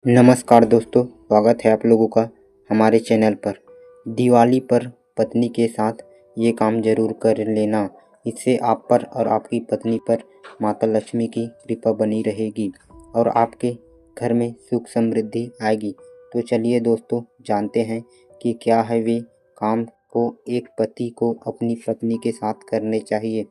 नमस्कार दोस्तों, स्वागत है आप लोगों का हमारे चैनल पर। दिवाली पर पत्नी के साथ ये काम जरूर कर लेना। इससे आप पर और आपकी पत्नी पर माता लक्ष्मी की कृपा बनी रहेगी और आपके घर में सुख समृद्धि आएगी। तो चलिए दोस्तों, जानते हैं कि क्या है वे काम को एक पति को अपनी पत्नी के साथ करने चाहिए।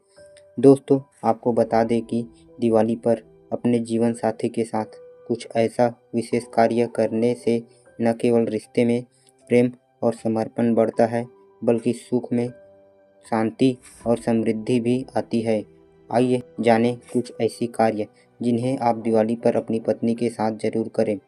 दोस्तों, आपको बता दें कि दिवाली पर अपने जीवन साथी के साथ कुछ ऐसा विशेष कार्य करने से न केवल रिश्ते में प्रेम और समर्पण बढ़ता है, बल्कि सुख में शांति और समृद्धि भी आती है। आइए जानें कुछ ऐसी कार्य जिन्हें आप दिवाली पर अपनी पत्नी के साथ जरूर करें।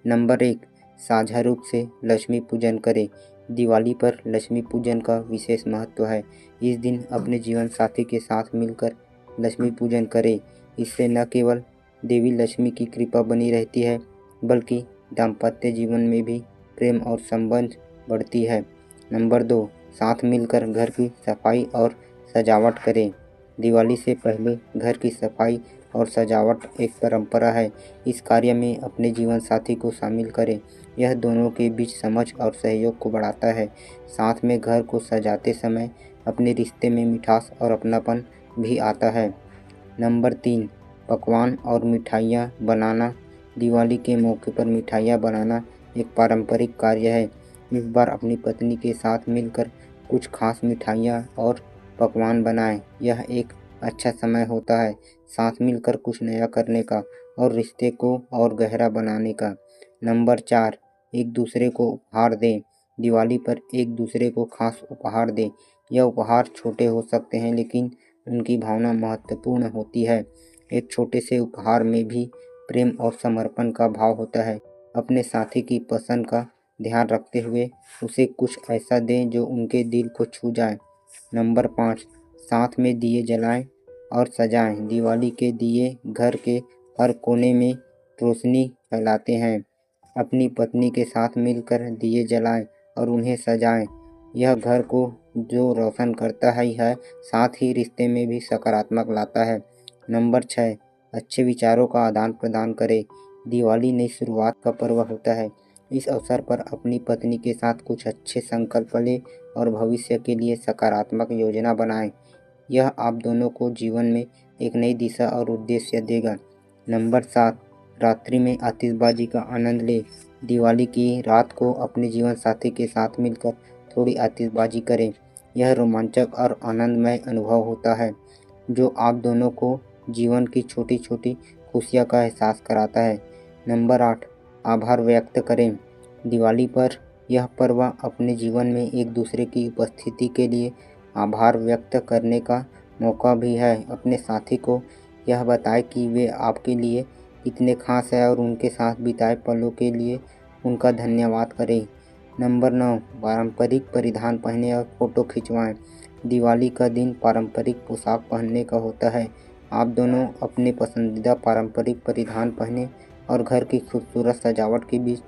नंबर 1, साझा रूप से लक्ष्मी पूजन करें। दिवाली पर लक्ष्मी पूजन का विशेष महत्व है। इस दिन अपने जीवन साथी के साथ मिलकर लक्ष्मी पूजन करें। इससे न केवल देवी लक्ष्मी की कृपा बनी रहती है, बल्कि दाम्पत्य जीवन में भी प्रेम और संबंध बढ़ती है। नंबर 2, साथ मिलकर घर की सफाई और सजावट करें। दिवाली से पहले घर की सफाई और सजावट एक परंपरा है। इस कार्य में अपने जीवन साथी को शामिल करें। यह दोनों के बीच समझ और सहयोग को बढ़ाता है। साथ में घर को सजाते समय अपने रिश्ते में मिठास और अपनापन भी आता है। नंबर 3, पकवान और मिठाइयाँ बनाना। दिवाली के मौके पर मिठाइयाँ बनाना एक पारंपरिक कार्य है। इस बार अपनी पत्नी के साथ मिलकर कुछ खास मिठाइयाँ और पकवान बनाएं। यह एक अच्छा समय होता है साथ मिलकर कुछ नया करने का और रिश्ते को और गहरा बनाने का। नंबर 4, एक दूसरे को उपहार दें। दिवाली पर एक दूसरे को खास उपहार दें। यह उपहार छोटे हो सकते हैं, लेकिन उनकी भावना महत्वपूर्ण होती है। एक छोटे से उपहार में भी प्रेम और समर्पण का भाव होता है। अपने साथी की पसंद का ध्यान रखते हुए उसे कुछ ऐसा दें जो उनके दिल को छू जाए। नंबर 5, साथ में दिए जलाएं और सजाएं। दिवाली के दिए घर के हर कोने में रोशनी फैलाते हैं। अपनी पत्नी के साथ मिलकर दिए जलाएं और उन्हें सजाएं। यह घर को जो रोशन करता है साथ ही रिश्ते में भी सकारात्मक लाता है। नंबर 6, अच्छे विचारों का आदान प्रदान करें। दिवाली नई शुरुआत का पर्व होता है। इस अवसर पर अपनी पत्नी के साथ कुछ अच्छे संकल्प लें और भविष्य के लिए सकारात्मक योजना बनाएं। यह आप दोनों को जीवन में एक नई दिशा और उद्देश्य देगा। नंबर 7, रात्रि में आतिशबाजी का आनंद लें। दिवाली की रात को अपने जीवन साथी के साथ मिलकर थोड़ी आतिशबाजी करें। यह रोमांचक और आनंदमय अनुभव होता है, जो आप दोनों को जीवन की छोटी छोटी खुशियाँ का एहसास कराता है। नंबर 8, आभार व्यक्त करें। दिवाली पर यह पर्व अपने जीवन में एक दूसरे की उपस्थिति के लिए आभार व्यक्त करने का मौका भी है। अपने साथी को यह बताएं कि वे आपके लिए कितने खास है और उनके साथ बिताए पलों के लिए उनका धन्यवाद करें। नंबर 9, पारंपरिक परिधान पहने और फोटो खिंचवाएं। दिवाली का दिन पारंपरिक पोशाक पहनने का होता है। आप दोनों अपने पसंदीदा पारंपरिक परिधान पहने और घर की खूबसूरत सजावट के बीच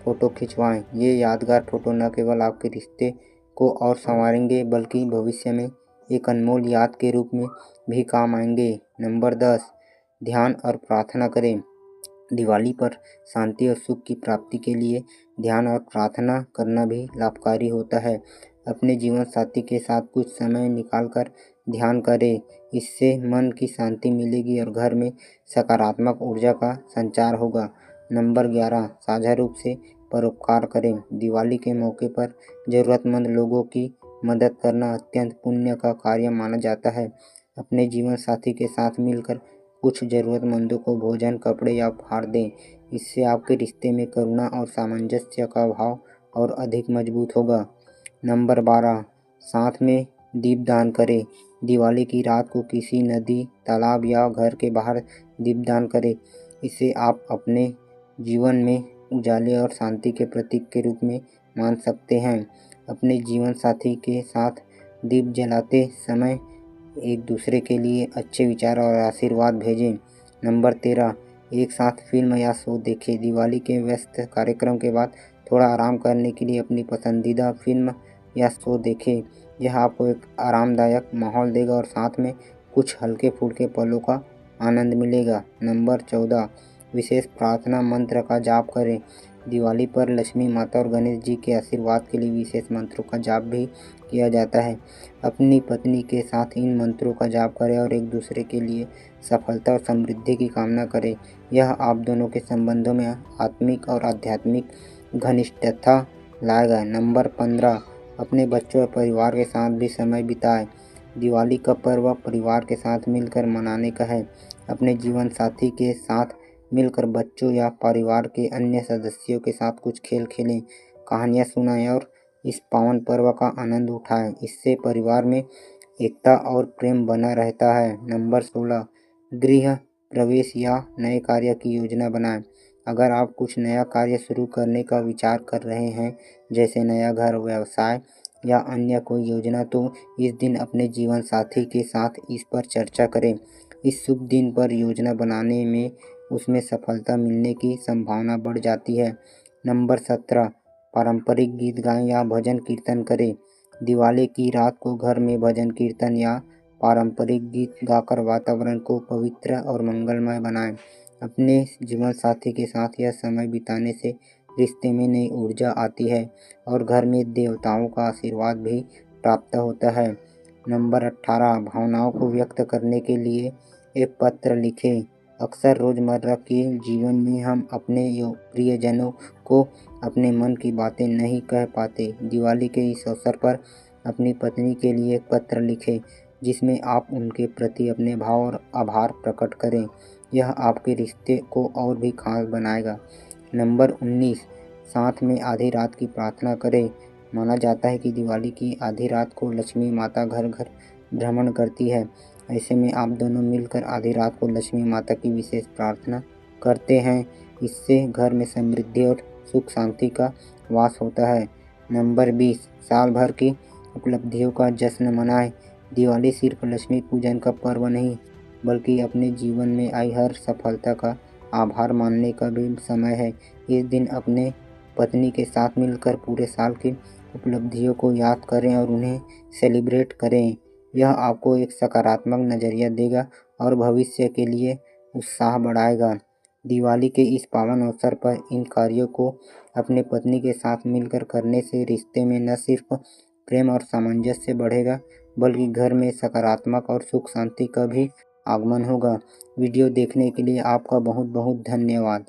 फ़ोटो खिंचवाएं। ये यादगार फ़ोटो न केवल आपके रिश्ते को और संवारेंगे, बल्कि भविष्य में एक अनमोल याद के रूप में भी काम आएंगे। नंबर 10, ध्यान और प्रार्थना करें। दिवाली पर शांति और सुख की प्राप्ति के लिए ध्यान और प्रार्थना करना भी लाभकारी होता है। अपने जीवन साथी के साथ कुछ समय निकालकर ध्यान करें। इससे मन की शांति मिलेगी और घर में सकारात्मक ऊर्जा का संचार होगा। नंबर 11, साझा रूप से परोपकार करें। दिवाली के मौके पर ज़रूरतमंद लोगों की मदद करना अत्यंत पुण्य का कार्य माना जाता है। अपने जीवन साथी के साथ मिलकर कुछ ज़रूरतमंदों को भोजन, कपड़े या उपहार दें। इससे आपके रिश्ते में करुणा और सामंजस्य का भाव और अधिक मजबूत होगा। नंबर 12, साथ में दीपदान करें। दिवाली की रात को किसी नदी, तालाब या घर के बाहर दीपदान करें। इसे आप अपने जीवन में उजाले और शांति के प्रतीक के रूप में मान सकते हैं। अपने जीवन साथी के साथ दीप जलाते समय एक दूसरे के लिए अच्छे विचार और आशीर्वाद भेजें। नंबर 13, एक साथ फिल्म या शो देखें। दिवाली के व्यस्त कार्यक्रम के बाद थोड़ा आराम करने के लिए अपनी पसंदीदा फिल्म या शो देखें। यह आपको एक आरामदायक माहौल देगा और साथ में कुछ हल्के फुल्के पलों का आनंद मिलेगा। नंबर 14, विशेष प्रार्थना मंत्र का जाप करें। दिवाली पर लक्ष्मी माता और गणेश जी के आशीर्वाद के लिए विशेष मंत्रों का जाप भी किया जाता है। अपनी पत्नी के साथ इन मंत्रों का जाप करें और एक दूसरे के लिए सफलता और समृद्धि की कामना करें। यह आप दोनों के संबंधों में आत्मिक और आध्यात्मिक घनिष्ठता लाएगा। नंबर 15, अपने बच्चों और परिवार के साथ भी समय बिताएं। दिवाली का पर्व परिवार के साथ मिलकर मनाने का है। अपने जीवन साथी के साथ मिलकर बच्चों या परिवार के अन्य सदस्यों के साथ कुछ खेल खेलें, कहानियाँ सुनाएं और इस पावन पर्व का आनंद उठाएं। इससे परिवार में एकता और प्रेम बना रहता है। नंबर 16, गृह प्रवेश या नए कार्य की योजना बनाएं। अगर आप कुछ नया कार्य शुरू करने का विचार कर रहे हैं, जैसे नया घर, व्यवसाय या अन्य कोई योजना, तो इस दिन अपने जीवन साथी के साथ इस पर चर्चा करें। इस शुभ दिन पर योजना बनाने में उसमें सफलता मिलने की संभावना बढ़ जाती है। नंबर 17, पारंपरिक गीत गाएं या भजन कीर्तन करें। दिवाली की रात को घर में भजन कीर्तन या पारंपरिक गीत गाकर वातावरण को पवित्र और मंगलमय बनाएं। अपने जीवन साथी के साथ यह समय बिताने से रिश्ते में नई ऊर्जा आती है और घर में देवताओं का आशीर्वाद भी प्राप्त होता है। नंबर 18, भावनाओं को व्यक्त करने के लिए एक पत्र लिखें। अक्सर रोज़मर्रा के जीवन में हम अपने प्रियजनों को अपने मन की बातें नहीं कह पाते। दिवाली के इस अवसर पर अपनी पत्नी के लिए एक पत्र लिखें, जिसमें आप उनके प्रति अपने भाव और आभार प्रकट करें। यह आपके रिश्ते को और भी खास बनाएगा। नंबर 19, साथ में आधी रात की प्रार्थना करें। माना जाता है कि दिवाली की आधी रात को लक्ष्मी माता घर घर भ्रमण करती है। ऐसे में आप दोनों मिलकर आधी रात को लक्ष्मी माता की विशेष प्रार्थना करते हैं। इससे घर में समृद्धि और सुख शांति का वास होता है। नंबर 20, साल भर की उपलब्धियों का जश्न मनाएं। दिवाली सिर्फ लक्ष्मी पूजन का पर्व नहीं, बल्कि अपने जीवन में आई हर सफलता का आभार मानने का भी समय है। इस दिन अपने पत्नी के साथ मिलकर पूरे साल की उपलब्धियों को याद करें और उन्हें सेलिब्रेट करें। यह आपको एक सकारात्मक नज़रिया देगा और भविष्य के लिए उत्साह बढ़ाएगा। दिवाली के इस पावन अवसर पर इन कार्यों को अपने पत्नी के साथ मिलकर करने से रिश्ते में न सिर्फ प्रेम और सामंजस्य बढ़ेगा, बल्कि घर में सकारात्मक और सुख शांति का भी आगमन होगा। वीडियो देखने के लिए आपका बहुत बहुत धन्यवाद।